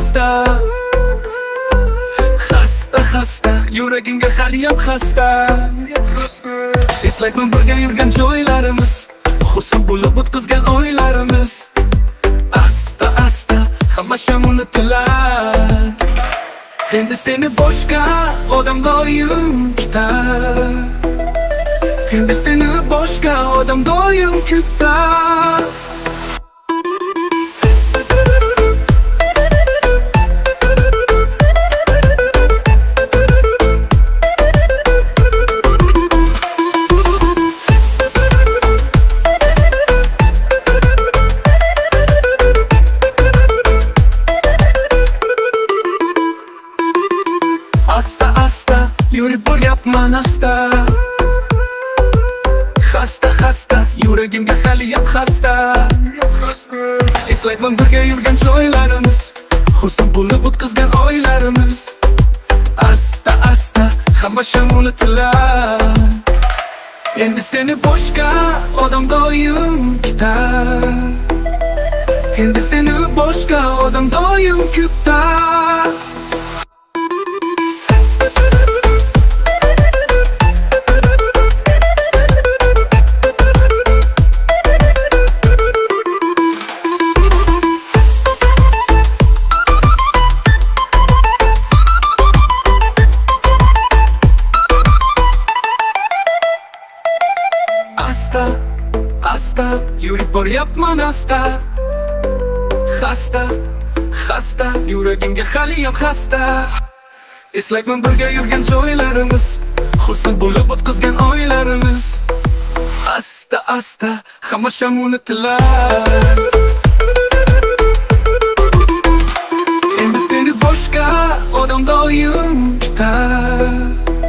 xasta. Xasta, yuragimga haliyam xasta. Eslayman birga yurgan joylarimiz, xursand bo'lib o'tkazgan oylarimiz. Asta, hammasham unutilar. Endi seni boshqa odam doim kutar. Endi seni boshqa odam doim kutar. Asta, yurib boryapman asta. Xasta, yuragimga haliyam xasta. Eslayman birga yurgan joylarimiz, xursand bo'lib o'tkazgan oylarimiz. Asta, hammasham unutilar. Endi seni boshqa odam doim kutar. Endi seni boshqa odam doim kutar. Asta, yurib boryapman asta. Xasta, yuragimga haliyam xasta. Eslayman birga yurgan joylarimiz, xursand bo'lib o'tkazgan oylarimiz. Asta, hammasham unutilar.